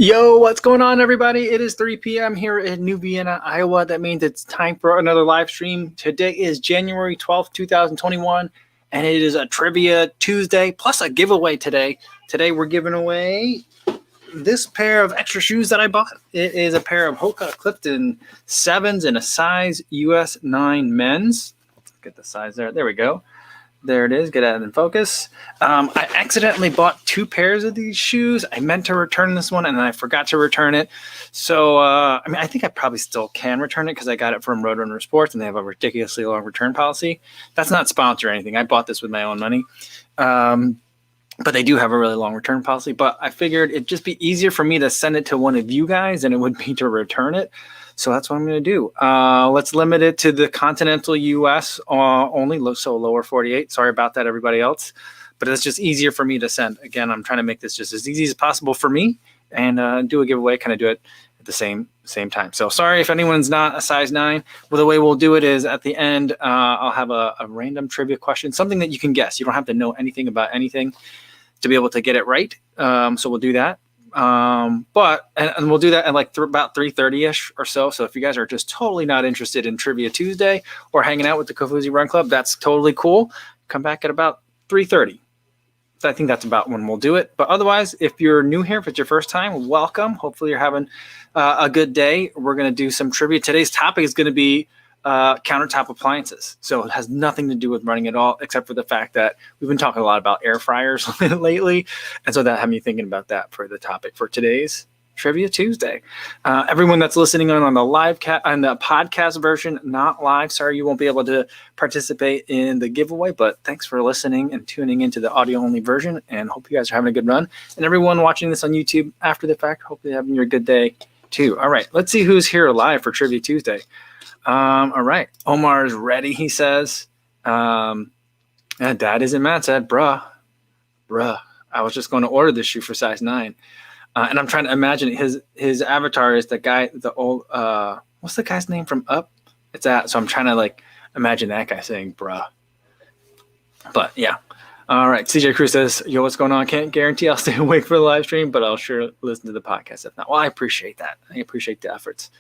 Yo, what's going on, everybody? It is 3 p.m. here in New Vienna, Iowa. That means it's time for another live stream. Today is January 12th, 2021, and it is a Trivia Tuesday plus a giveaway today. Today, we're giving away this pair of extra shoes that I bought. It is a pair of Hoka Clifton 7s in a size US 9 men's. Let's get the size there. There we go. There it is. Get out in focus. I accidentally bought two pairs of these shoes. I meant to return this one, and then I forgot to return it. So, I think I probably still can return it because I got it from Roadrunner Sports, and they have a ridiculously long return policy. That's not sponsored or anything. I bought this with my own money. But they do have a really long return policy. But I figured it'd just be easier for me to send it to one of you guys than it would be to return it. So that's what I'm going to do. Let's limit it to the continental U.S. Only, so lower 48. Sorry about that, everybody else. But it's just easier for me to send. Again, I'm trying to make this just as easy as possible for me and do a giveaway, kind of do it at the same time. So sorry if anyone's not a size 9. Well, the way we'll do it is at the end, I'll have a random trivia question, something that you can guess. You don't have to know anything about anything to be able to get it right. So we'll do that. But we'll do that at like about 3:30ish or so. So if you guys are just totally not interested in Trivia Tuesday or hanging out with the Kofuzi Run Club, that's totally cool. Come back at about 3:30. So I think that's about when we'll do it. But otherwise, if you're new here, if it's your first time, welcome. Hopefully you're having a good day. We're going to do some trivia. Today's topic is going to be countertop appliances. So it has nothing to do with running at all, except for the fact that we've been talking a lot about air fryers lately. And so that had me thinking about that for the topic for today's Trivia Tuesday. Everyone that's listening on the on the podcast version, not live, sorry, you won't be able to participate in the giveaway, but thanks for listening and tuning into the audio only version, and hope you guys are having a good run. And everyone watching this on YouTube after the fact, hopefully having your good day too. All right, let's see who's here live for Trivia Tuesday. All right. Omar is ready, he says. Dad isn't mad, said, bruh. I was just going to order this shoe for size 9. And I'm trying to imagine his avatar is the guy, the old, what's the guy's name from Up? It's that. So I'm trying to like imagine that guy saying, bruh. But yeah. All right. CJ Cruz says, yo, what's going on? Can't guarantee I'll stay awake for the live stream, but I'll sure listen to the podcast if not. Well, I appreciate that. I appreciate the efforts.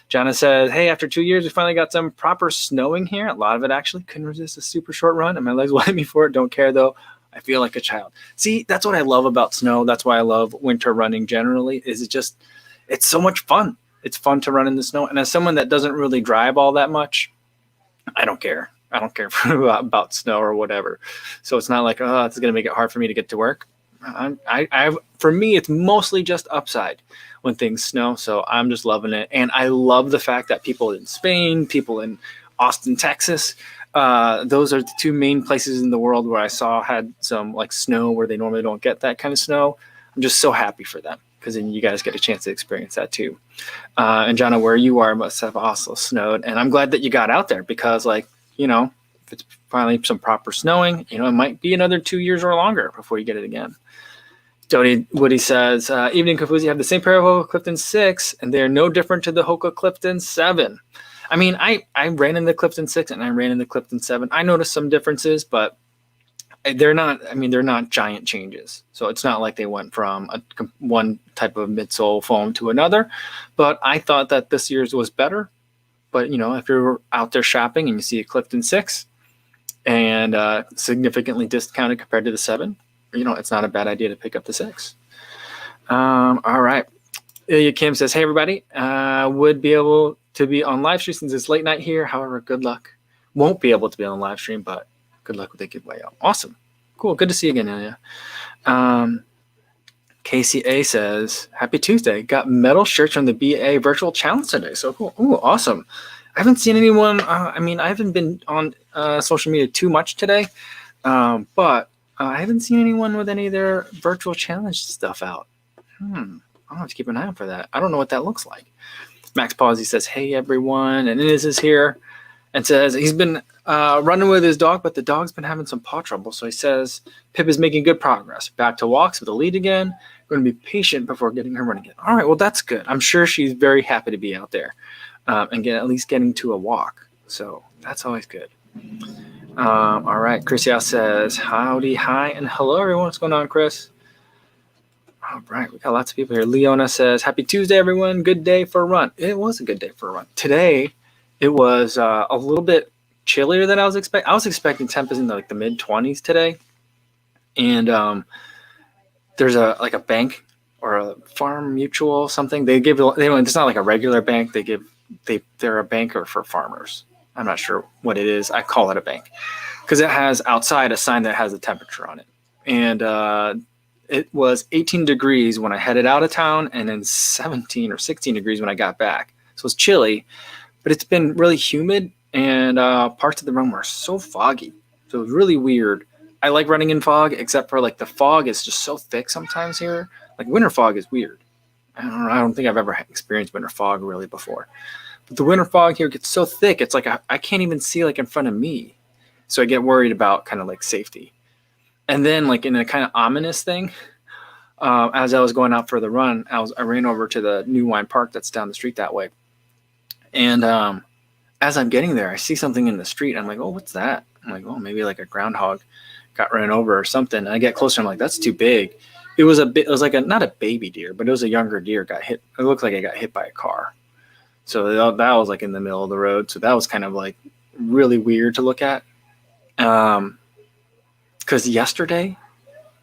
Jana says, hey, after 2 years, we finally got some proper snowing here. A lot of it actually. Couldn't resist a super short run, and my legs will hit me for it. Don't care, though. I feel like a child. See, that's what I love about snow. That's why I love winter running generally, is it's so much fun. It's fun to run in the snow. And as someone that doesn't really drive all that much, I don't care. I don't care about snow or whatever. So it's not like, oh, it's going to make it hard for me to get to work. For me, it's mostly just upside when things snow. So I'm just loving it. And I love the fact that people in Spain, people in Austin, Texas, those are the two main places in the world where I saw had some like snow where they normally don't get that kind of snow. I'm just so happy for them because then you guys get a chance to experience that too. And Jana, where you are must have also snowed. And I'm glad that you got out there because if it's finally some proper snowing, it might be another 2 years or longer before you get it again. Jody Woody says, evening Kofuzi, have the same pair of Hoka Clifton 6, and they're no different to the Hoka Clifton 7. I mean, I ran in the Clifton 6 and I ran in the Clifton 7. I noticed some differences, but they're not giant changes. So it's not like they went from one type of midsole foam to another. But I thought that this year's was better. But, if you're out there shopping and you see a Clifton 6 and significantly discounted compared to the 7, it's not a bad idea to pick up the 6. All right. Ilya Kim says, hey, everybody, would be able to be on live stream since it's late night here. However, good luck. Won't be able to be on live stream, but good luck with the giveaway. Awesome. Cool. Good to see you again, Ilya. KCA says, happy Tuesday. Got medal shirts from the BA virtual challenge today. So cool. Ooh, awesome. I haven't seen anyone. I haven't been on social media too much today, but I haven't seen anyone with any of their virtual challenge stuff out. I'll have to keep an eye out for that. I don't know what that looks like. Max Pawsey says, hey, everyone. And Inez is here and says he's been running with his dog, but the dog's been having some paw trouble. So he says Pip is making good progress. Back to walks with the lead again. Going to be patient before getting her running again. All right, well, that's good. I'm sure she's very happy to be out there and at least getting to a walk. So that's always good. All right, Chris Yao says, howdy, hi, and hello, everyone. What's going on, Chris? All right, we got lots of people here. Leona says, "Happy Tuesday, everyone. Good day for a run." It was a good day for a run. Today, it was a little bit chillier than I was expecting. I was expecting temperatures in the mid 20s today, and there's a bank or a farm mutual something. They don't. It's not like a regular bank. They're a banker for farmers. I'm not sure what it is. I call it a bank because it has outside a sign that has a temperature on it, and it was 18 degrees when I headed out of town, and then 17 or 16 degrees when I got back. So it's chilly, but it's been really humid, and parts of the room were so foggy. So it was really weird. I like running in fog, except for the fog is just so thick sometimes here. Like winter fog is weird. I don't think I've ever experienced winter fog really before. But the winter fog here gets so thick, it's like I can't even see in front of me. So I get worried about kind of safety. And then in a kind of ominous thing, as I was going out for the run, I ran over to the New Wine Park that's down the street that way. And as I'm getting there, I see something in the street. I'm like, oh, what's that? I'm like, oh, maybe a groundhog got ran over or something. And I get closer. I'm like, that's too big. It was not a baby deer, but it was a younger deer got hit. It looked like it got hit by a car. So that was in the middle of the road. So that was kind of really weird to look at. Because yesterday,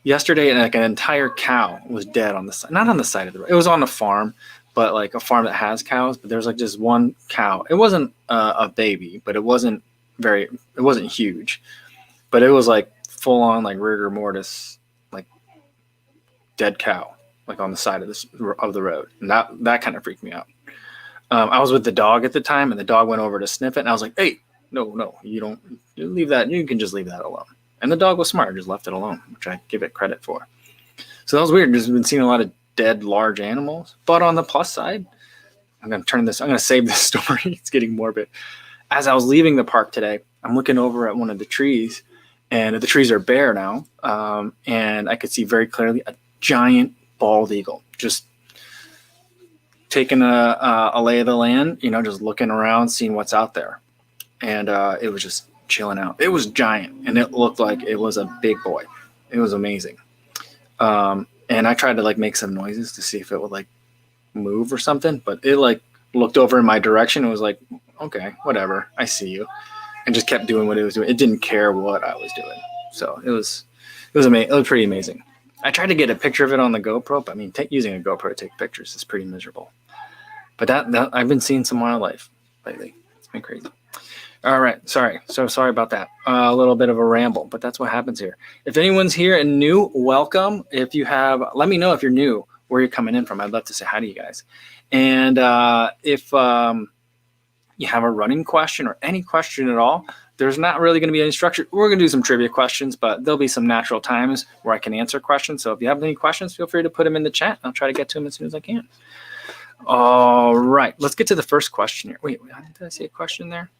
an entire cow was dead on the side, not on the side of the road. It was on a farm, but a farm that has cows. But there's just one cow. It wasn't a baby, but it wasn't huge, but it was full on rigor mortis, dead cow, on the side of the road, and that kind of freaked me out. I was with the dog at the time, and the dog went over to sniff it, and I was like, "Hey, no, you leave that. You can just leave that alone." And the dog was smart, just left it alone, which I give it credit for. So that was weird. Just been seeing a lot of dead large animals. But on the plus side, I'm going to save this story. It's getting morbid. As I was leaving the park today, I'm looking over at one of the trees, and the trees are bare now. And I could see very clearly a giant bald eagle just taking a lay of the land, just looking around, seeing what's out there. And it was just chilling out. It was giant, and it looked like it was a big boy. It was amazing. And I tried to make some noises to see if it would move or something, but it looked over in my direction and was like, okay, whatever, I see you, and just kept doing what it was doing. It didn't care what I was doing. So it was amazing. It was pretty amazing. I tried to get a picture of it on the GoPro, but using a GoPro to take pictures is pretty miserable. But that I've been seeing some wildlife lately. It's been crazy. All right. Sorry about that. A little bit of a ramble, but that's what happens here. If anyone's here and new, welcome. Let me know if you're new, where you're coming in from. I'd love to say hi to you guys. And if you have a running question or any question at all, there's not really going to be any structure. We're going to do some trivia questions, but there'll be some natural times where I can answer questions. So if you have any questions, feel free to put them in the chat. I'll try to get to them as soon as I can. All right. Let's get to the first question here. Wait, did I see a question there?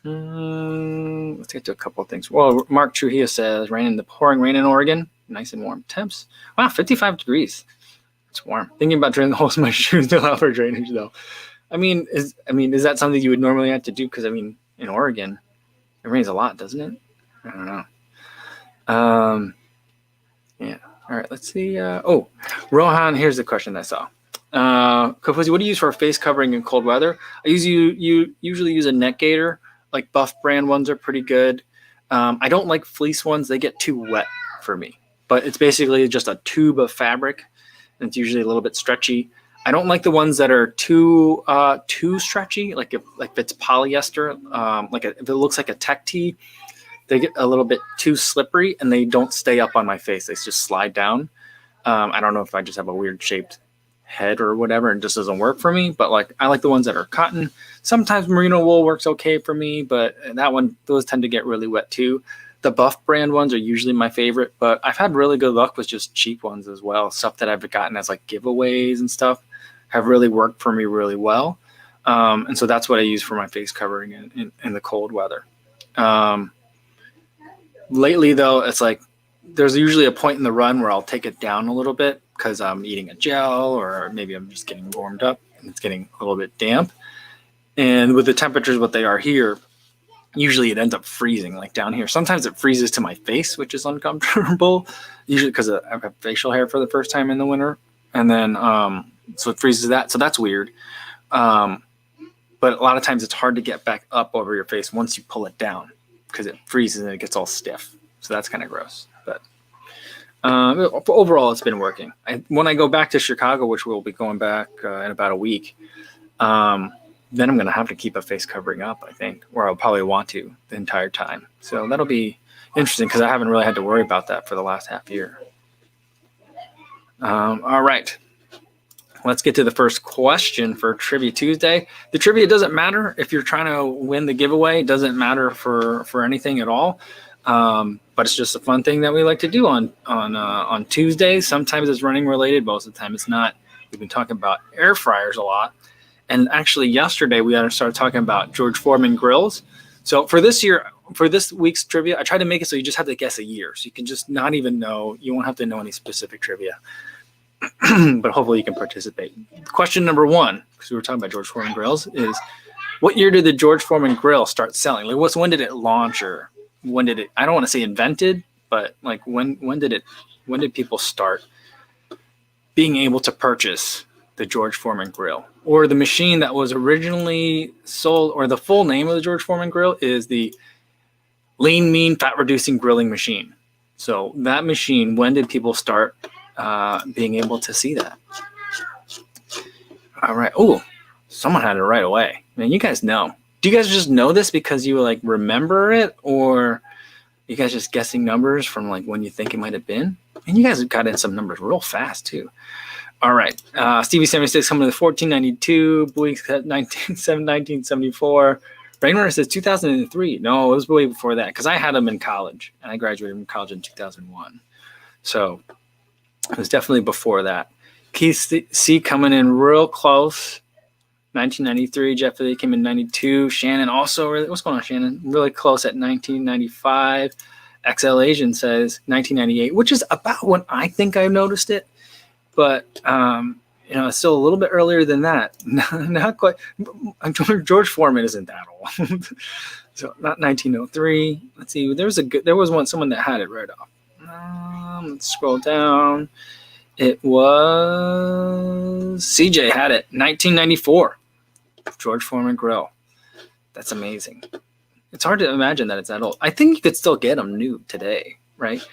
Let's get to a couple of things. Well, Mark Trujillo says, pouring rain in Oregon. Nice and warm temps. Wow, 55 degrees. It's warm. Thinking about drilling the holes in my shoes to allow for drainage, though. Is that something you would normally have to do? Because in Oregon, it rains a lot, doesn't it? I don't know. Yeah. All right. Let's see. Rohan. Here's the question I saw. Kofuzi, what do you use for a face covering in cold weather? I usually use a neck gaiter. Buff brand ones are pretty good. I don't like fleece ones. They get too wet for me. But it's basically just a tube of fabric, and it's usually a little bit stretchy. I don't like the ones that are too stretchy, if it's polyester, if it looks like a tech tee, they get a little bit too slippery and they don't stay up on my face. They just slide down. I don't know if I just have a weird shaped head or whatever, and it just doesn't work for me. But I like the ones that are cotton. Sometimes merino wool works okay for me, but those tend to get really wet too. The Buff brand ones are usually my favorite, but I've had really good luck with just cheap ones as well. Stuff that I've gotten as giveaways and stuff have really worked for me really well. And so that's what I use for my face covering in the cold weather. Lately though, it's there's usually a point in the run where I'll take it down a little bit because I'm eating a gel, or maybe I'm just getting warmed up and it's getting a little bit damp. And with the temperatures what they are here, usually it ends up freezing down here. Sometimes it freezes to my face, which is uncomfortable, usually because I have facial hair for the first time in the winter. and then so it freezes that. So that's weird. But a lot of times it's hard to get back up over your face once you pull it down because it freezes and it gets all stiff. So that's kind of gross. But overall, it's been working. When I go back to Chicago, which we'll be going back in about a week, then I'm going to have to keep a face covering up, I think, or I'll probably want to the entire time. So that'll be interesting because I haven't really had to worry about that for the last half year. All right. Let's get to the first question for Trivia Tuesday. The trivia doesn't matter if you're trying to win the giveaway. It doesn't matter for anything at all. But it's just a fun thing that we like to do on Tuesdays. Sometimes it's running related. Most of the time it's not. We've been talking about air fryers a lot. And actually yesterday we started talking about George Foreman grills. So for this week's trivia, I tried to make it so you just have to guess a year. So you can just not even know. You won't have to know any specific trivia. But hopefully you can participate. Question number 1, because we were talking about George Foreman grills, is what year did the George Foreman grill start selling? Like, when did it launch, or when did it? I don't want to say invented, but like when did people start being able to purchase the George Foreman grill, or the machine that was originally sold, or the full name of the George Foreman grill is the Lean, Mean, Fat Reducing Grilling Machine. So that machine, when did people start being able to see that? All right. Oh, someone had it right away. Man, you guys know. Do you guys just know this because you like remember it, or you guys just guessing numbers from like when you think it might have been? And you guys got in some numbers real fast too. All right. Stevie76 coming to 1492. Bowie 1974. Rainwater says 2003. No, it was way before that because I had them in college, and I graduated from college in 2001. So it was definitely before that. Keith C coming in real close. 1993. Jeff Lee came in 92. Shannon also really. What's going on, Shannon? Really close at 1995. XL Asian says 1998, which is about when I think I noticed it. But it's still a little bit earlier than that. Not quite. George Foreman isn't that old. So not 1903. Let's see. There was someone that had it right off. Let's scroll down. It was CJ had it. 1994. George Foreman grill. That's amazing. It's hard to imagine that it's that old. I think you could still get them new today, right?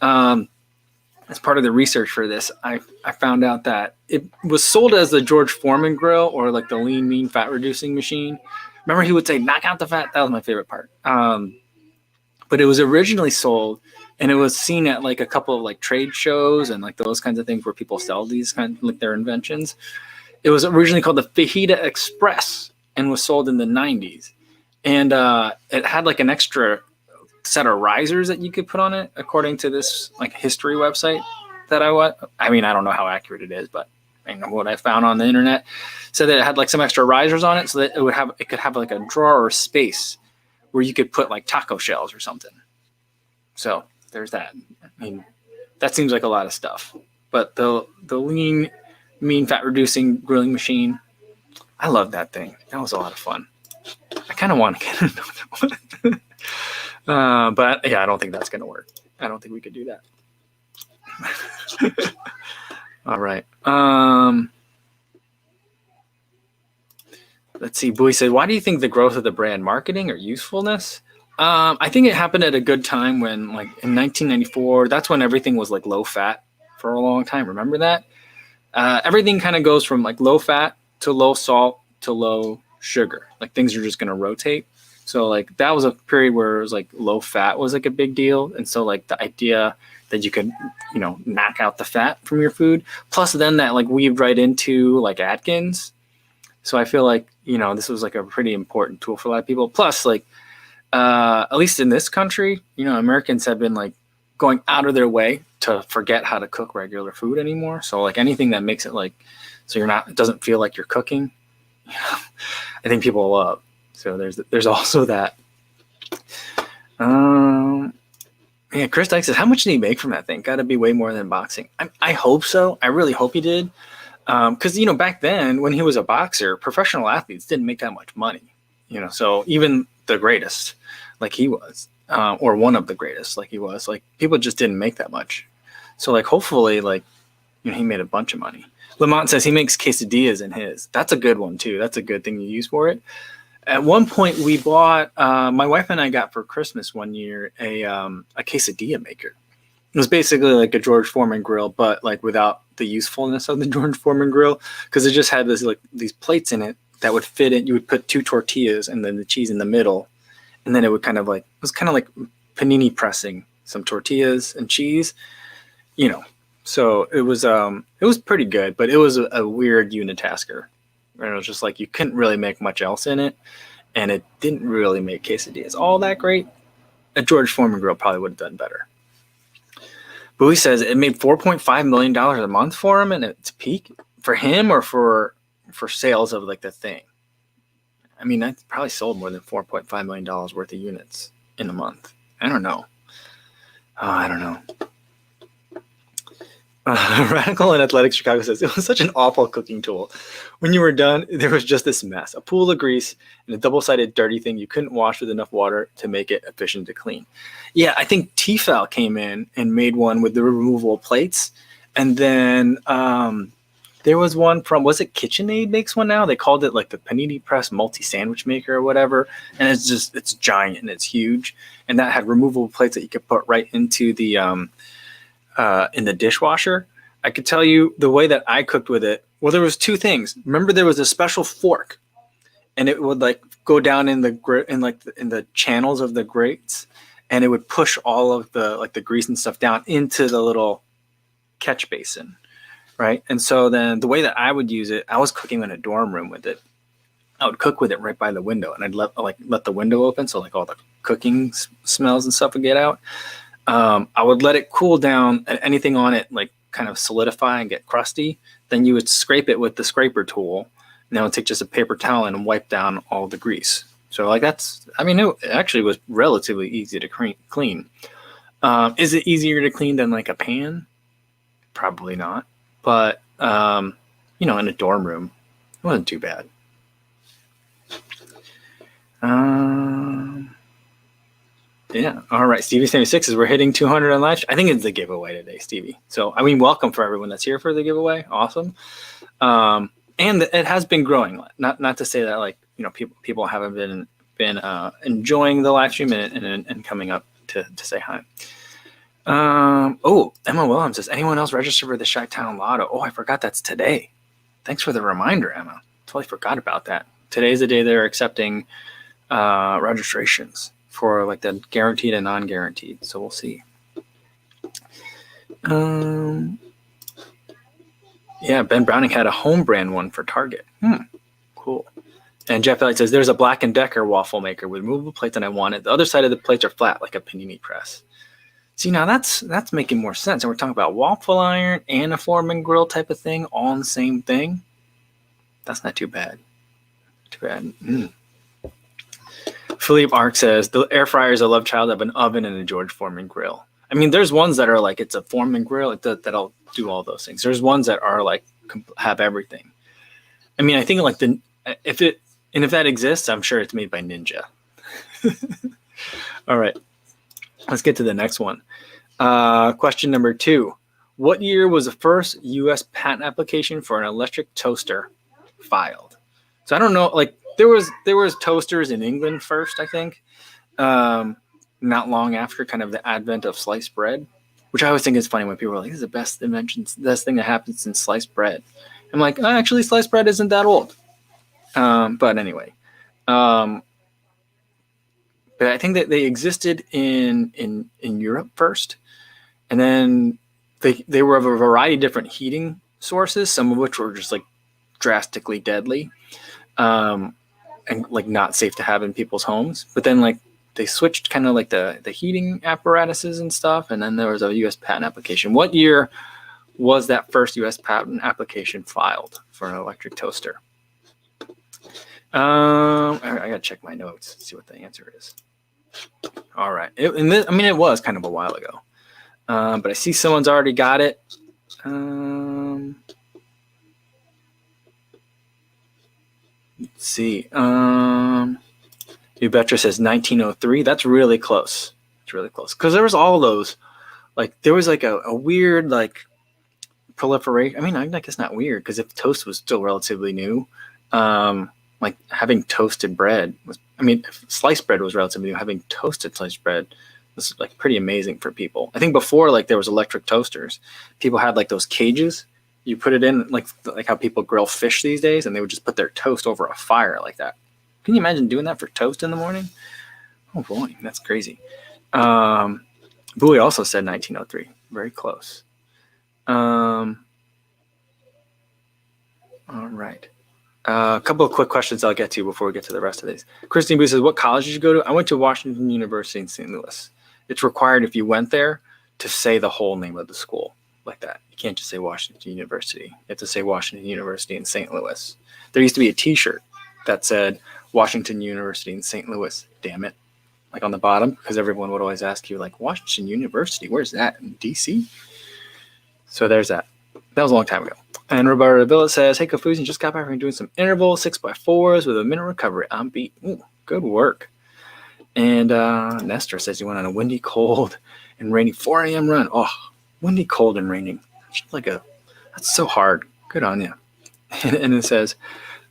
As part of the research for this, I found out that it was sold as the George Foreman grill, or like the Lean, Mean, Fat Reducing Machine. Remember, he would say, knock out the fat. That was my favorite part. But it was originally sold, and it was seen at like a couple of like trade shows and like those kinds of things where people sell these kind of like their inventions. It was originally called the Fajita Express and was sold in the 90s. And it had like an extra set of risers that you could put on it, according to this like history website that I don't know how accurate it is, but I know what I found on the internet. So that it had like some extra risers on it, so that it could have like a drawer or space where you could put like taco shells or something. So there's that. I mean, that seems like a lot of stuff. But the Lean, Mean, Fat Reducing Grilling Machine, I love that thing. That was a lot of fun. I kind of want to get another one. But yeah, I don't think that's going to work. I don't think we could do that. All right. Let's see. Bowie said, why do you think the growth of the brand, marketing or usefulness? I think it happened at a good time when, like in 1994, that's when everything was like low fat for a long time. Remember that? Everything kind of goes from like low fat to low salt to low sugar. Like things are just going to rotate. So like that was a period where it was like low fat was like a big deal. And so like the idea that you could, knock out the fat from your food, plus then that like weaved right into like Atkins. So I feel like, this was like a pretty important tool for a lot of people. Plus like, at least in this country, Americans have been like going out of their way to forget how to cook regular food anymore. So like anything that makes it like, so it doesn't feel like you're cooking, I think people love. So there's also that. Chris Dyke says, how much did he make from that thing? Got to be way more than boxing. I hope so. I really hope he did. Because, back then when he was a boxer, professional athletes didn't make that much money, so even the greatest like he was, or one of the greatest like he was, like people just didn't make that much. So like, hopefully like, he made a bunch of money. Lamont says he makes quesadillas in his. That's a good one too. That's a good thing to use for it. At one point, we bought, my wife and I got for Christmas one year a quesadilla maker. It was basically like a George Foreman grill, but like without the usefulness of the George Foreman grill, because it just had this like these plates in it that would fit in. You would put 2 tortillas and then the cheese in the middle, and then it would kind of like, it was kind of like panini pressing some tortillas and cheese, you know. So it was pretty good, but it was a weird unitasker. And it was just like you couldn't really make much else in it, and it didn't really make quesadillas all that great. A George Foreman grill probably would have done better. Bowie says it made $4.5 million a month for him, and its peak for him or for sales of like the thing. I mean, I probably sold more than $4.5 million worth of units in a month. I don't know. Oh, I don't know. Radical and Athletic Chicago says it was such an awful cooking tool. When you were done, there was just this mess, a pool of grease and a double-sided dirty thing you couldn't wash with enough water to make it efficient to clean. Yeah, I think Tefal came in and made one with the removable plates, and then there was one from, was it KitchenAid makes one now? They called it like the Panini Press multi-sandwich maker or whatever, and it's giant and it's huge, and that had removable plates that you could put right into the in the dishwasher. I could tell you the way that I cooked with it. Well, there was 2 things. Remember, there was a special fork, and it would like go down in the channels of the grates, and it would push all of the like the grease and stuff down into the little catch basin, right? And so then the way that I would use it, I was cooking in a dorm room with it. I would cook with it right by the window, and I'd let the window open so like all the cooking smells and stuff would get out. I would let it cool down, and anything on it like kind of solidify and get crusty. Then you would scrape it with the scraper tool, and then would take just a paper towel and wipe down all the grease. So like that's, I mean, it actually was relatively easy to clean. Is it easier to clean than like a pan? Probably not. But, you know, in a dorm room, it wasn't too bad. Yeah. All right. Stevie76 says we're hitting 200 on live. I think it's the giveaway today, Stevie. So, I mean, welcome for everyone that's here for the giveaway. Awesome. And it has been growing. Not to say that like, you know, people haven't been enjoying the live stream and coming up to say hi. Emma Williams says, anyone else register for the Chi-Town Lotto? Oh, I forgot that's today. Thanks for the reminder, Emma. Totally forgot about that. Today's the day they're accepting registrations for like the guaranteed and non-guaranteed. So we'll see. Yeah, Ben Browning had a home brand one for Target. Cool. And Jeff Elliott says there's a Black & Decker waffle maker with movable plates and I want it. The other side of the plates are flat like a panini press. See, now that's making more sense. And we're talking about waffle iron and a Foreman grill type of thing all in the same thing. That's not too bad. Too bad. Philippe Arc says the air fryer is a love child of an oven and a George Foreman grill. I mean, there's ones that are like it's a Foreman grill that'll do all those things. There's ones that are like have everything. I mean, I think like if that exists, I'm sure it's made by Ninja. All right, let's get to the next one. Question number 2: what year was the first U.S. patent application for an electric toaster filed? So I don't know, like. There was toasters in England first, I think, not long after kind of the advent of sliced bread, which I always think is funny when people are like, this is the best invention, the best thing that happened since sliced bread. I'm like, actually, sliced bread isn't that old. But anyway, but I think that they existed in Europe first, and then they were of a variety of different heating sources, some of which were just like drastically deadly. And like not safe to have in people's homes, but then like they switched kind of like the heating apparatuses and stuff, and then there was a U.S. patent application. What year was that first U.S. patent application filed for an electric toaster? I gotta check my notes, see what the answer is. All right, it was kind of a while ago, but I see someone's already got it. Let's see. Ubetra says 1903. That's really close. It's really close because there was all those, like there was like a weird like proliferation. I mean, I guess not weird, because if toast was still relatively new, like having toasted bread was, I mean, if sliced bread was relatively new, having toasted sliced bread was like pretty amazing for people. I think before, like, there was electric toasters, people had like those cages. You put it in, like how people grill fish these days, and they would just put their toast over a fire like that. Can you imagine doing that for toast in the morning? Oh boy, that's crazy. Bowie also said 1903. Very close. All right. A couple of quick questions I'll get to before we get to the rest of these. Christine Boo says, what college did you go to? I went to Washington University in St. Louis. It's required if you went there to say the whole name of the school like that. You can't just say Washington University. You have to say Washington University in St. Louis. There used to be a T-shirt that said Washington University in St. Louis, damn it, like on the bottom, because everyone would always ask you, like, Washington University, where's that, in D.C.? So there's that. That was a long time ago. And Roberta Villa says, hey, Kafuzi, just got back from doing some interval 6x4s with a minute recovery. I'm beat. Ooh, good work. And Nestor says he went on a windy, cold, and rainy 4 a.m. run. Oh, windy, cold, and raining. That's so hard. Good on you. And it says,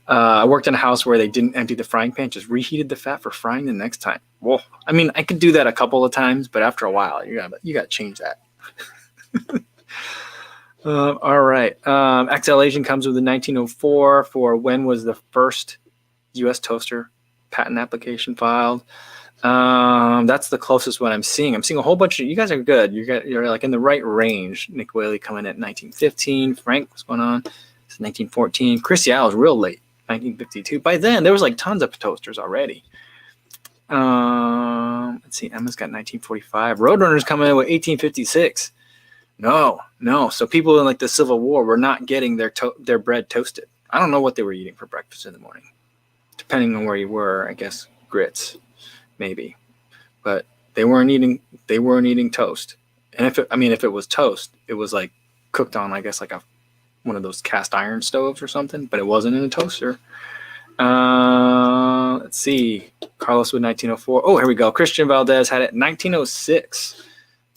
I worked in a house where they didn't empty the frying pan, just reheated the fat for frying the next time. Whoa. I mean, I could do that a couple of times, but after a while, you got to change that. All right. XL Asian comes with a 1904 for when was the first U.S. toaster patent application filed. That's the closest one I'm seeing. I'm seeing a whole bunch of, you guys are good. You're like in the right range. Nick Whaley coming at 1915. Frank, what's going on? It's 1914. Chris Yao is real late, 1952. By then, there was like tons of toasters already. Let's see. Emma's got 1945. Roadrunner's coming in with 1856. No. So people in like the Civil War were not getting their bread toasted. I don't know what they were eating for breakfast in the morning. Depending on where you were, I guess grits, maybe. But they weren't eating toast. And if it was toast, it was like cooked on, I guess, like one of those cast iron stoves or something. But it wasn't in a toaster. Let's see. Carlos with 1904. Oh, here we go. Christian Valdez had it 1906.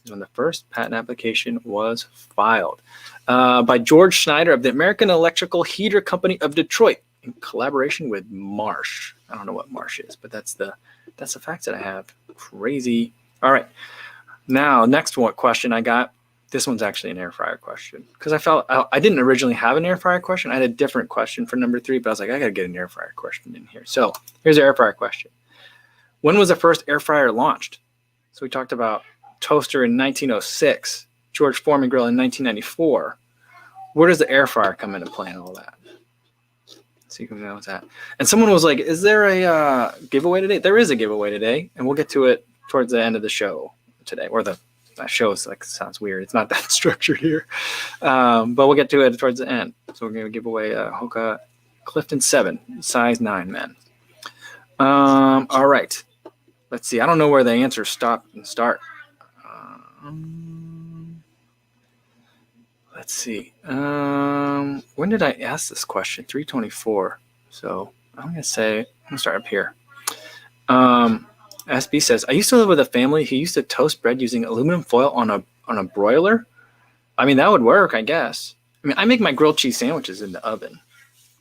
When the first patent application was filed by George Schneider of the American Electrical Heater Company of Detroit in collaboration with Marsh. I don't know what Marsh is, but that's the facts that I have. Crazy. All right. Now, next question I got. This one's actually an air fryer question because I felt I didn't originally have an air fryer question. I had a different question for number 3, but I was like, I got to get an air fryer question in here. So here's the air fryer question. When was the first air fryer launched? So we talked about toaster in 1906, George Foreman grill in 1994. Where does the air fryer come into play and all that? So you can know what's that. And someone was like, is there a giveaway today? There is a giveaway today, and we'll get to it towards the end of the show today. Or that show is like, sounds weird. It's not that structured here. But we'll get to it towards the end. So we're going to give away a Hoka Clifton 7, size 9 men. All right. Let's see. I don't know where the answers stop and start. Let's see. When did I ask this question? 324. So I'm going to start up here. SB says, I used to live with a family who used to toast bread using aluminum foil on a broiler. I mean, that would work, I guess. I mean, I make my grilled cheese sandwiches in the oven.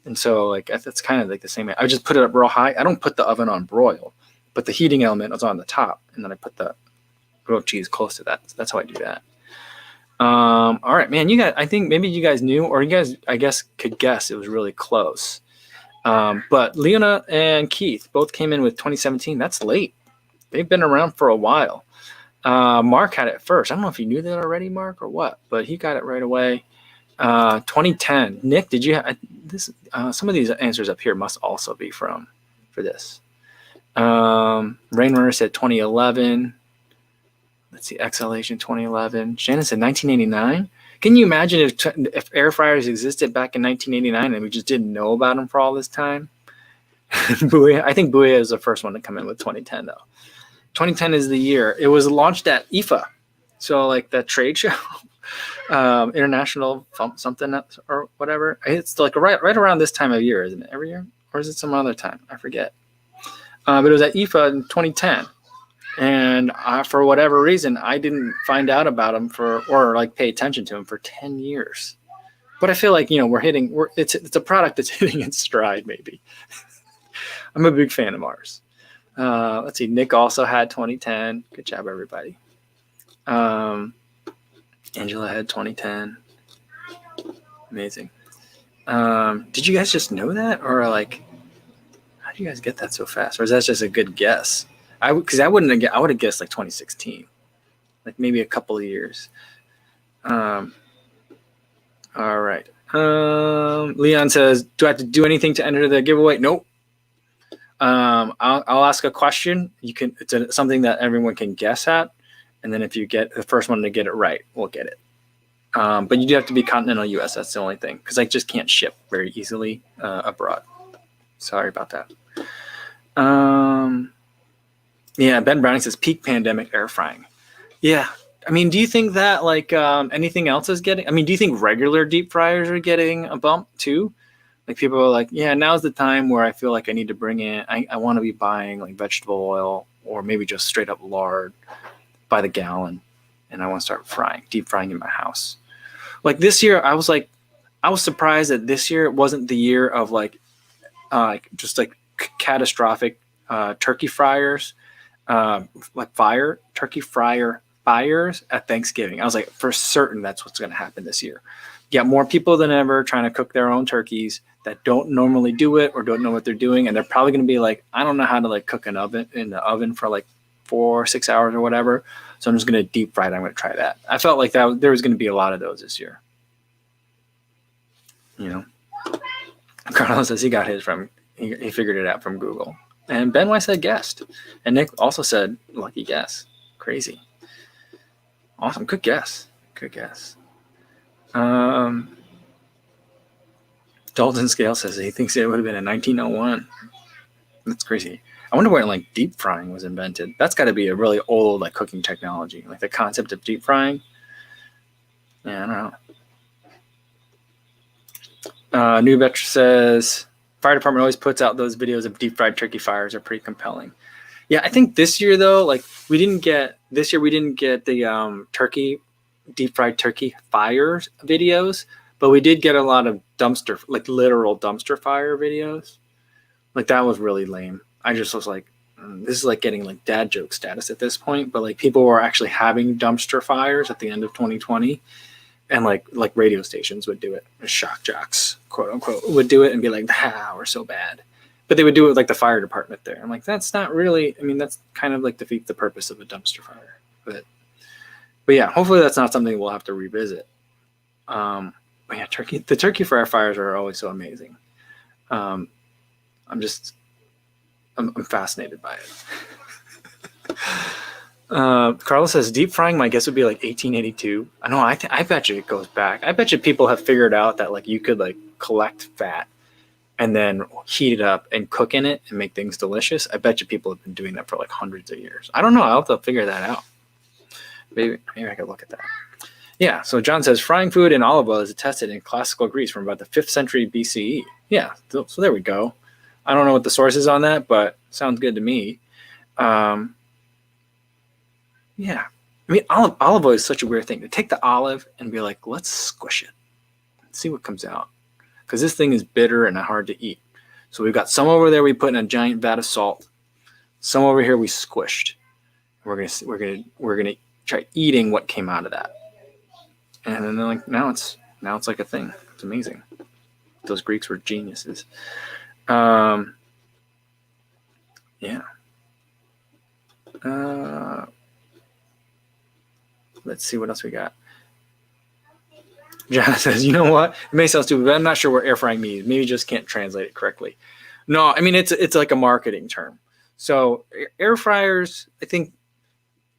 And so like that's kind of like the same. I just put it up real high. I don't put the oven on broil, but the heating element is on the top. And then I put the grilled cheese close to that. So that's how I do that. All right, man, I think maybe you guys knew, or you guys, I guess, could guess it was really close. But Leona and Keith both came in with 2017. That's late. They've been around for a while. Mark had it first. I don't know if you knew that already, Mark, or what, but he got it right away. 2010. Nick, did you have this? Some of these answers up here must also be for this. Rainrunner said 2011. Let's see, Exhalation 2011. Shannon said 1989. Can you imagine if air fryers existed back in 1989 and we just didn't know about them for all this time? I think Booyah is the first one to come in with 2010, though. 2010 is the year. It was launched at IFA. So, like that trade show, International something or whatever. It's like right around this time of year, isn't it? Every year? Or is it some other time? I forget. But it was at IFA in 2010. And for whatever reason, I didn't find out about him or like pay attention to him for 10 years. But I feel like, it's a product that's hitting its stride, maybe. I'm a big fan of Mars. Let's see. Nick also had 2010. Good job, everybody. Angela had 2010. Amazing. Did you guys just know that? Or like, how do you guys get that so fast? Or is that just a good guess? Because I would have guessed like 2016. Like maybe a couple of years. All right. Leon says, do I have to do anything to enter the giveaway? Nope. I'll ask a question. It's something that everyone can guess at, and then if you get the first one to get it right, we'll get it. But you do have to be continental U.S. That's the only thing, because I just can't ship very easily abroad. Sorry about that. Yeah, Ben Browning says peak pandemic air frying. Yeah, I mean, do you think that like anything else is getting? I mean, do you think regular deep fryers are getting a bump too? Like people are like, yeah, now's the time where I feel like I need to bring in, I want to be buying like vegetable oil or maybe just straight up lard by the gallon. And I want to start deep frying in my house. Like this year, I was surprised that this year it wasn't the year of just catastrophic turkey fryers, turkey fryer fires at Thanksgiving. I was like, for certain that's what's going to happen this year. You got more people than ever trying to cook their own turkeys that don't normally do it or don't know what they're doing. And they're probably going to be like, I don't know how to like cook in the oven for like 4 or 6 hours or whatever. So I'm just going to deep fry it. I'm going to try that. I felt like there was going to be a lot of those this year. Carlos says he got his he figured it out from Google. And Ben Weiss said guessed. And Nick also said lucky guess. Crazy. Awesome. Good guess. Dalton Scale says he thinks it would have been in 1901. That's crazy. I wonder when like deep frying was invented. That's got to be a really old like cooking technology, like the concept of deep frying. Yeah, I don't know. New Veteran says fire department always puts out those videos of deep fried turkey fires are pretty compelling. Yeah, I think this year though, like we didn't get the deep fried turkey fires videos, but we did get a lot of literal dumpster fire videos. Like that was really lame. I just was like, this is like getting like dad joke status at this point, but like people were actually having dumpster fires at the end of 2020, and like radio stations would do it. Shock jocks, quote unquote, would do it and be like, we're so bad. But they would do it with like the fire department there. I'm like, that's not really, I mean, that's kind of like defeats the purpose of a dumpster fire. But yeah, hopefully that's not something we'll have to revisit. But yeah, the turkey fryer fires are always so amazing. I'm fascinated by it. Carlos says deep frying, my guess would be like 1882. I know. I bet you it goes back. I bet you people have figured out that like you could like collect fat and then heat it up and cook in it and make things delicious. I bet you people have been doing that for like hundreds of years. I don't know. I'll have to figure that out. Maybe I could look at that. Yeah. So John says frying food in olive oil is attested in classical Greece from about the 5th century BCE. Yeah. So there we go. I don't know what the source is on that, but sounds good to me. Yeah. I mean, olive oil is such a weird thing. To take the olive and be like, let's squish it and see what comes out. Because this thing is bitter and hard to eat. So we've got some over there we put in a giant vat of salt. Some over here we squished. We're gonna try eating what came out of that. And then they're like, now it's like a thing. It's amazing. Those Greeks were geniuses. Yeah. Let's see what else we got. John says, you know what? It may sound stupid, but I'm not sure what air frying means. Maybe just can't translate it correctly. No, I mean, it's like a marketing term. So air fryers, I think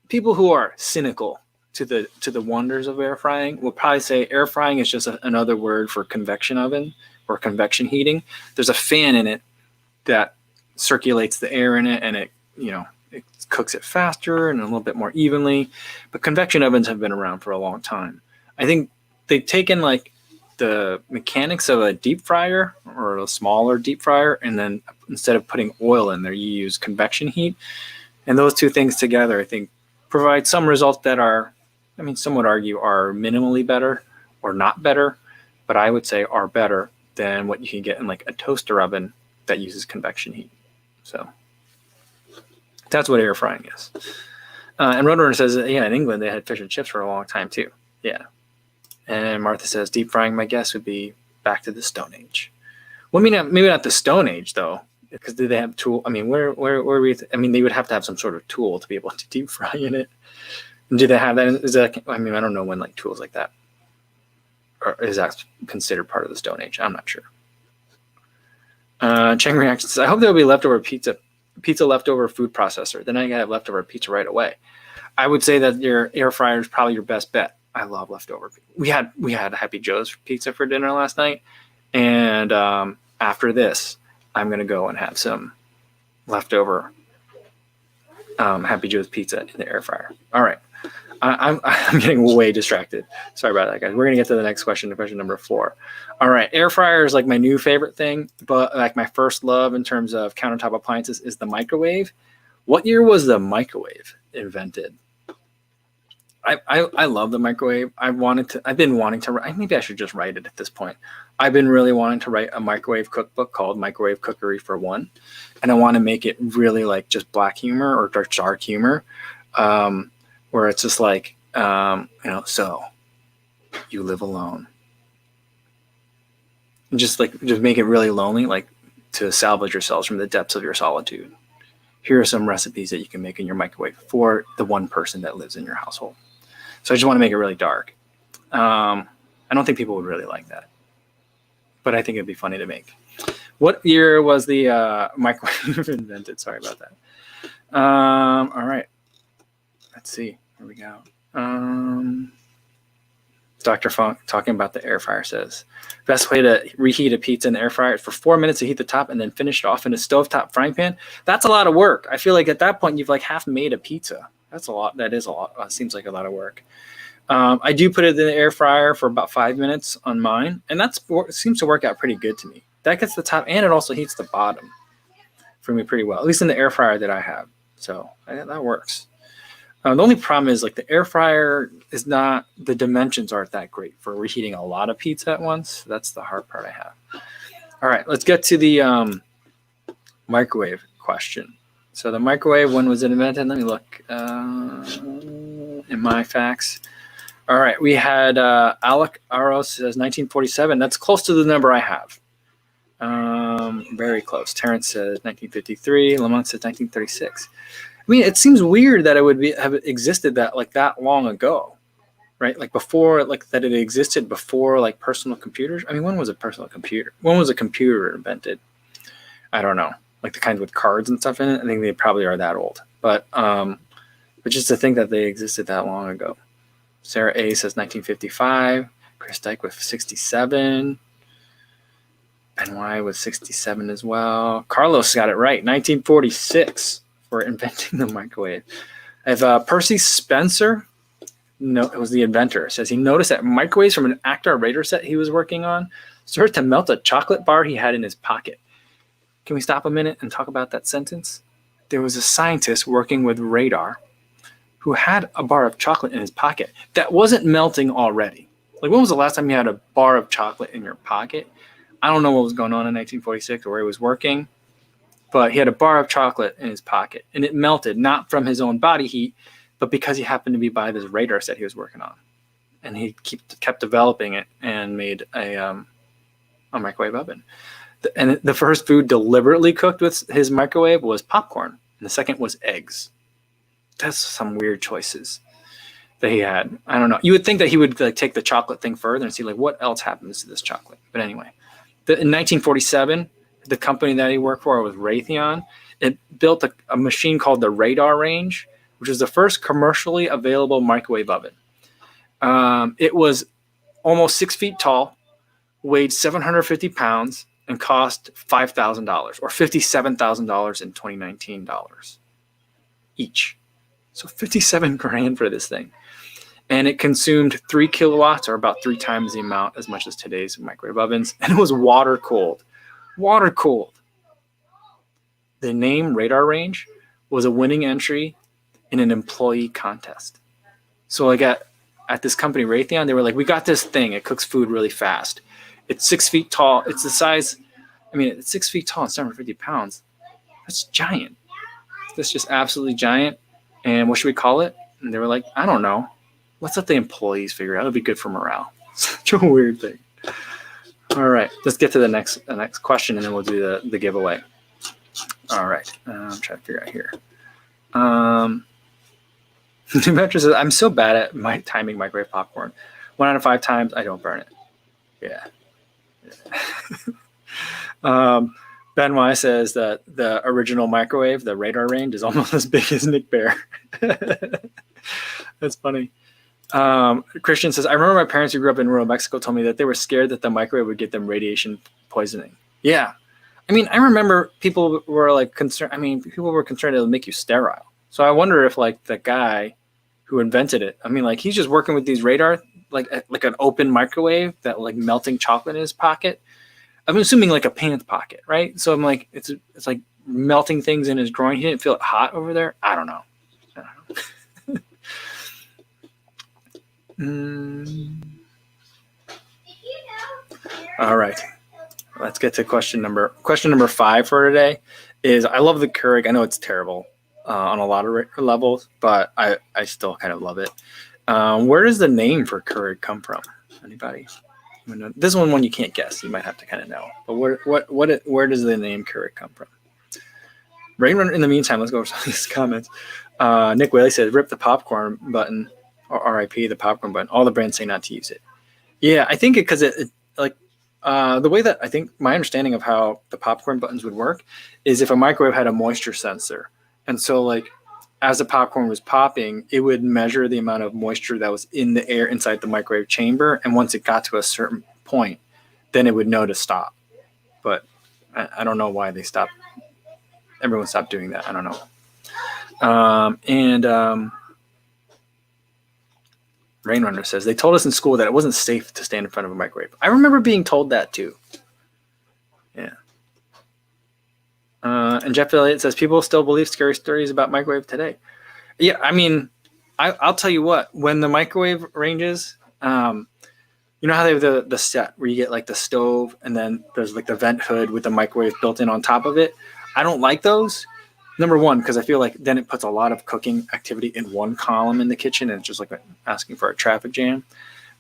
people who are cynical to the wonders of air frying will probably say air frying is just another word for convection oven or convection heating. There's a fan in it that circulates the air in it, and it cooks it faster and a little bit more evenly. But convection ovens have been around for a long time. I think they've taken like the mechanics of a deep fryer or a smaller deep fryer, and then instead of putting oil in there, you use convection heat. And those two things together, I think, provide some results that are, I mean, some would argue are minimally better or not better. but I would say are better than what you can get in like a toaster oven that uses convection heat. So that's what air frying is. And Roadrunner says, yeah, in England they had fish and chips for a long time too. Yeah. And Martha says, deep frying, my guess would be back to the Stone Age. Well, maybe not the Stone Age though, because did they have tool? I mean, where we? I mean, they would have to have some sort of tool to be able to deep fry in it. And do they have that? Is that? I mean, I don't know when like tools like that, or is that considered part of the Stone Age? I'm not sure. Cheng Reaction says, I hope there will be leftover pizza leftover food processor. Then I can have leftover pizza right away. I would say that your air fryer is probably your best bet. I love leftover. We had Happy Joe's pizza for dinner last night, and after this, I'm gonna go and have some leftover Happy Joe's pizza in the air fryer. All right, I'm getting way distracted. Sorry about that, guys. We're gonna get to the next question, question number 4. All right, air fryer is like my new favorite thing, but like my first love in terms of countertop appliances is the microwave. What year was the microwave invented? I love the microwave. I've been wanting to write, maybe I should just write it at this point. I've been really wanting to write a microwave cookbook called Microwave Cookery for One. And I want to make it really like just black humor or dark humor, where it's just like, so you live alone. And just make it really lonely, like to salvage yourselves from the depths of your solitude. Here are some recipes that you can make in your microwave for the one person that lives in your household. So I just want to make it really dark. I don't think people would really like that, but I think it'd be funny to make. What year was the microwave invented? Sorry about that. All right. Let's see. Here we go. Dr. Funk talking about the air fryer says, best way to reheat a pizza in the air fryer is for 4 minutes to heat the top and then finish it off in a stovetop frying pan. That's a lot of work. I feel like at that point you've like half made a pizza. That's a lot. That is a lot. Seems like a lot of work. I do put it in the air fryer for about 5 minutes on mine, and that seems to work out pretty good to me. That gets the top, and it also heats the bottom for me pretty well, at least in the air fryer that I have. So that works. The only problem is like the air fryer is not, the dimensions aren't that great for reheating a lot of pizza at once. That's the hard part I have. All right, let's get to the microwave question. So the microwave, when was it invented? Let me look in my facts. All right, we had Alec Aros says 1947. That's close to the number I have. Very close. Terrence says 1953. Lamont says 1936. I mean, it seems weird that it would have existed that long ago, right? Like before, like that it existed before like personal computers. I mean, when was a personal computer? When was a computer invented? I don't know. Like the kinds with cards and stuff in it. I think they probably are that old. But just to think that they existed that long ago. Sarah A says 1955. Chris Dyke with 67. Ben Y with 67 as well. Carlos got it right. 1946 for inventing the microwave. I have Percy Spencer. No, it was the inventor. Says he noticed that microwaves from an actor radar set he was working on started to melt a chocolate bar he had in his pocket. Can we stop a minute and talk about that sentence? There was a scientist working with radar who had a bar of chocolate in his pocket that wasn't melting already. Like, when was the last time you had a bar of chocolate in your pocket? I don't know what was going on in 1946 or where he was working, but he had a bar of chocolate in his pocket, and it melted, not from his own body heat, but because he happened to be by this radar set he was working on. And he kept developing it and made a microwave oven. And the first food deliberately cooked with his microwave was popcorn, and the second was eggs. That's some weird choices that he had. I don't know. You would think that he would like take the chocolate thing further and see like what else happens to this chocolate. But anyway, in 1947, the company that he worked for was Raytheon. It built a machine called the Radar Range, which was the first commercially available microwave oven. It was almost 6 feet tall, weighed 750 pounds, and cost $5,000 or $57,000 in 2019 dollars each. So 57 grand for this thing. And it consumed 3 kilowatts, or about 3 times the amount as much as today's microwave ovens. And it was water cooled. Water cooled. The name Radar Range was a winning entry in an employee contest. So like at this company Raytheon, they were like, we got this thing. It cooks food really fast. It's 6 feet tall. It's the size. I mean, it's 6 feet tall and 750 pounds. That's giant. That's just absolutely giant. And what should we call it? And they were like, I don't know. Let's let the employees figure it out. It'll be good for morale. Such a weird thing. All right, let's get to the next question, and then we'll do the giveaway. All right, I'm trying to figure out here. New Metro says, I'm so bad at my timing microwave popcorn. 1 out of 5 times, I don't burn it. Yeah. Ben Y says that the original microwave, the radar range, is almost as big as Nick Bear. That's funny. Christian says, I remember my parents who grew up in rural Mexico told me that they were scared that the microwave would get them radiation poisoning. Yeah. I mean, I remember people were like concerned. I mean, people were concerned it would make you sterile. So I wonder if like the guy who invented it, I mean, like he's just working with these radar, like an open microwave that like melting chocolate in his pocket. I'm assuming like a pants pocket, right? So I'm like, it's like melting things in his groin. He didn't feel it hot over there. I don't know. All right, let's get to question number 5 for today. Is I love the Keurig. I know it's terrible on a lot of levels, but I still kind of love it. Where does the name for Keurig come from? Anybody? This one you can't guess. You might have to kind of know. But where does the name Keurig come from? Rain Runner. In the meantime, let's go over some of these comments. Nick Whaley said, "Rip the popcorn button." Or RIP the popcorn button. All the brands say not to use it. Yeah, I think because it the way that I think my understanding of how the popcorn buttons would work is if a microwave had a moisture sensor, and so like as the popcorn was popping, it would measure the amount of moisture that was in the air inside the microwave chamber, and once it got to a certain point, then it would know to stop. But I don't know why they stopped. Everyone stopped doing that. I don't know. Rain Runner says, they told us in school that it wasn't safe to stand in front of a microwave. I remember being told that too. Yeah. And Jeff Elliott says, people still believe scary stories about microwave today. Yeah, I mean, I'll tell you what, when the microwave ranges, you know how they have the set where you get like the stove and then there's like the vent hood with the microwave built in on top of it. I don't like those. Number one, because I feel like then it puts a lot of cooking activity in one column in the kitchen, and it's just like asking for a traffic jam.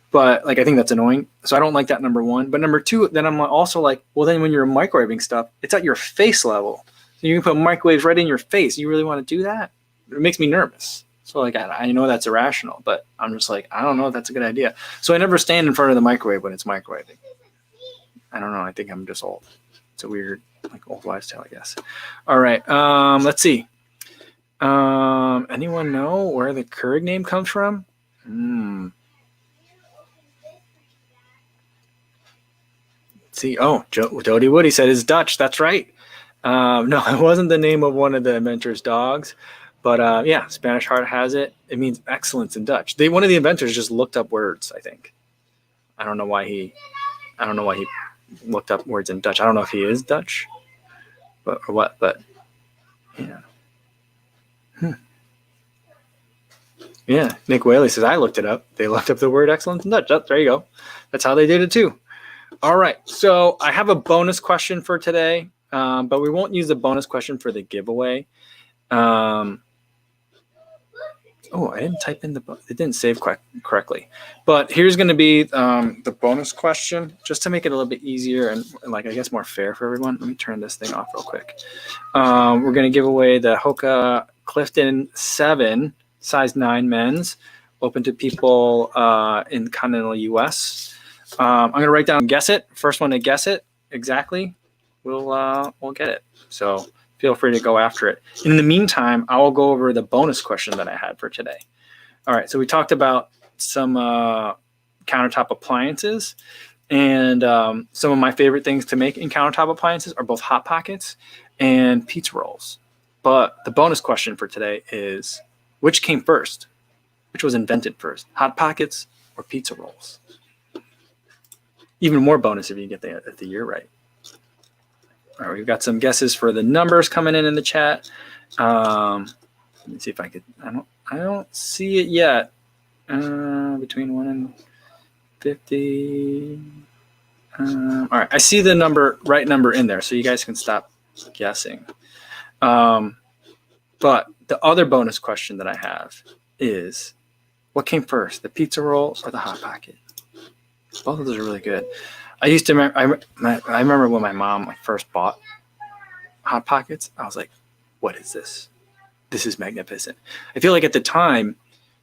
But like I think that's annoying, so I don't like that. Number one. But number two, then I'm also like, well, then when you're microwaving stuff, it's at your face level, so you can put microwaves right in your face. You really want to do that? It makes me nervous. So like I know that's irrational, but I'm just like I don't know if that's a good idea. So I never stand in front of the microwave when it's microwaving. I don't know. I think I'm just old. It's a weird, like old wives' tale, I guess. All right. Let's see. Anyone know where the Keurig name comes from? Let's see. Oh, Jody Woody said it's Dutch. That's right. No, it wasn't the name of one of the inventor's dogs, but yeah, Spanish Heart has it. It means excellence in Dutch. One of the inventors just looked up words. I think. I don't know why he looked up words in Dutch. I don't know if he is Dutch, or what. But yeah. Yeah, Nick Whaley says, I looked it up. They looked up the word excellence in Dutch. Oh, there you go. That's how they did it too. All right. So I have a bonus question for today, but we won't use the bonus question for the giveaway. I didn't type in it didn't save correctly. But here's going to be the bonus question, just to make it a little bit easier and like I guess more fair for everyone. Let me turn this thing off real quick. We're going to give away the Hoka Clifton 7 size 9 men's, open to people in the continental U.S. I'm going to write down guess it. First one to guess it exactly, we'll get it. So feel free to go after it. In the meantime, I will go over the bonus question that I had for today. All right, so we talked about some countertop appliances, and some of my favorite things to make in countertop appliances are both Hot Pockets and pizza rolls. But the bonus question for today is, which came first? Which was invented first, Hot Pockets or pizza rolls? Even more bonus if you get the year right. All right, we've got some guesses for the numbers coming in the chat. Let me see if I could. I don't see it yet. Between 1 and 50. All right, I see the right number in there, so you guys can stop guessing. But the other bonus question that I have is, what came first, the pizza roll or the Hot Pocket? Both of those are really good. I used to remember, I remember when my mom first bought Hot Pockets, I was like, what is this? This is magnificent. I feel like at the time,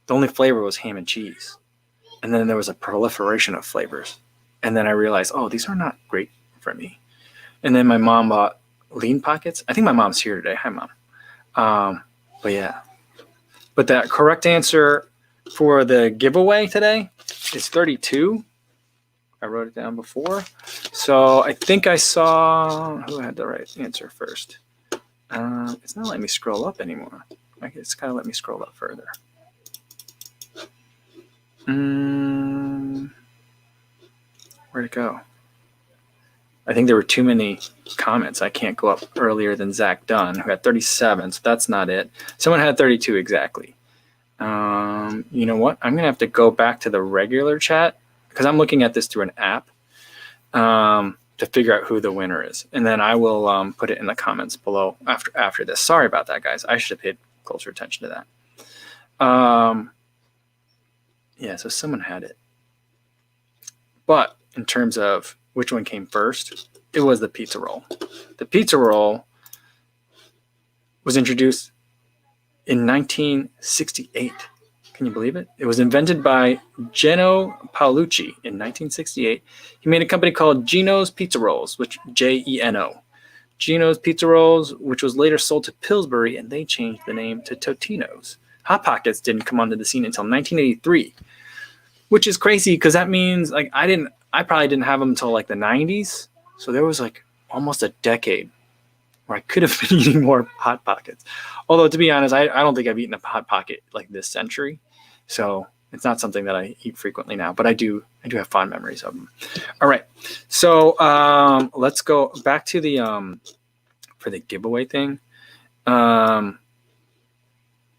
the only flavor was ham and cheese. And then there was a proliferation of flavors. And then I realized, oh, these are not great for me. And then my mom bought Lean Pockets. I think my mom's here today. Hi, Mom. But yeah. But the correct answer for the giveaway today is 32. I wrote it down before. So I think I saw who had the right answer first. It's not letting me scroll up anymore. It's kind of let me scroll up further. Where'd it go? I think there were too many comments. I can't go up earlier than Zach Dunn, who had 37, so that's not it. Someone had 32 exactly. You know what? I'm going to have to go back to the regular chat because I'm looking at this through an app to figure out who the winner is. And then I will put it in the comments below after this. Sorry about that, guys. I should have paid closer attention to that. Yeah, so someone had it. But in terms of which one came first, it was the pizza roll. The pizza roll was introduced in 1968. Can you believe it? It was invented by Gino Paolucci in 1968. He made a company called Gino's Pizza Rolls, which Geno. Gino's Pizza Rolls, which was later sold to Pillsbury, and they changed the name to Totino's. Hot Pockets didn't come onto the scene until 1983, which is crazy because that means like I probably didn't have them until like the 90s. So there was like almost a decade where I could have been eating more Hot Pockets. Although to be honest, I don't think I've eaten a Hot Pocket like this century. So it's not something that I eat frequently now, but I do have fond memories of them. All right. So let's go back to the for the giveaway thing.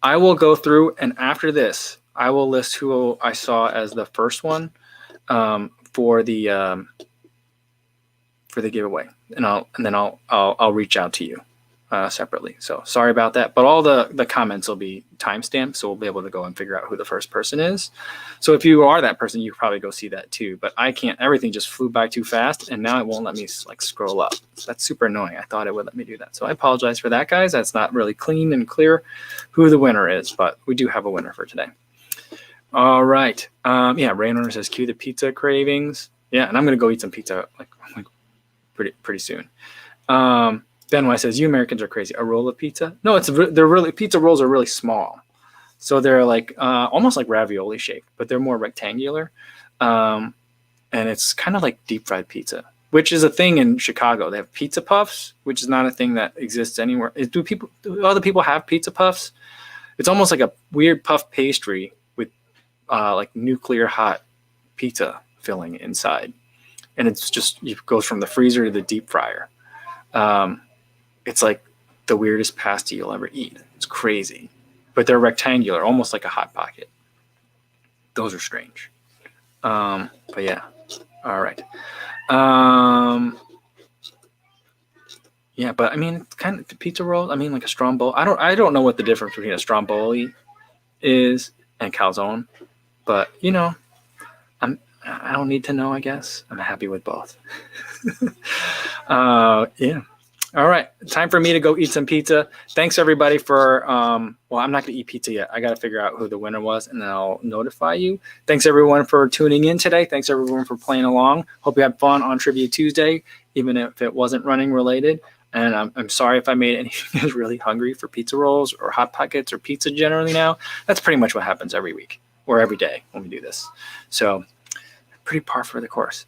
I will go through, and after this, I will list who I saw as the first one for the giveaway, and then I'll reach out to you separately. So sorry about that, but all the comments will be timestamped, so we'll be able to go and figure out who the first person is. So if you are that person, you can probably go see that too. But I can't. Everything just flew by too fast, and now it won't let me like scroll up. So that's super annoying. I thought it would let me do that, so I apologize for that, guys. That's not really clean and clear who the winner is, but we do have a winner for today. All right. Yeah, Raynor says cue the pizza cravings. Yeah, and I'm gonna go eat some pizza like pretty soon. Benoit says you Americans are crazy. A roll of pizza? No, they're really pizza rolls are really small, so they're like almost like ravioli shaped, but they're more rectangular, and it's kind of like deep fried pizza, which is a thing in Chicago. They have pizza puffs, which is not a thing that exists anywhere. Do other people have pizza puffs? It's almost like a weird puff pastry with like nuclear hot pizza filling inside, and it goes from the freezer to the deep fryer. It's like the weirdest pasta you'll ever eat. It's crazy, but they're rectangular, almost like a Hot Pocket. Those are strange. But yeah, all right. Yeah, but I mean, it's kind of pizza roll. I mean, like a stromboli. I don't know what the difference between a stromboli is and calzone, but you know, I don't need to know. I guess I'm happy with both. Yeah. All right, time for me to go eat some pizza. Thanks everybody for, well, I'm not gonna eat pizza yet. I gotta figure out who the winner was and then I'll notify you. Thanks everyone for tuning in today. Thanks everyone for playing along. Hope you had fun on Trivia Tuesday, even if it wasn't running related. And I'm sorry if I made any of you guys really hungry for pizza rolls or Hot Pockets or pizza generally now. That's pretty much what happens every week or every day when we do this. So pretty par for the course.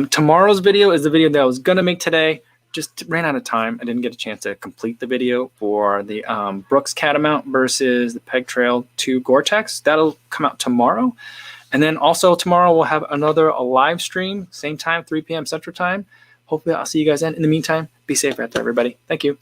Tomorrow's video is the video that I was gonna make today. Just ran out of time. I didn't get a chance to complete the video for the Brooks Catamount versus the Peg Trail 2 Gore-Tex. That'll come out tomorrow. And then also tomorrow we'll have another live stream, same time, 3 p.m. Central Time. Hopefully I'll see you guys then. In the meantime, be safe out there, everybody. Thank you.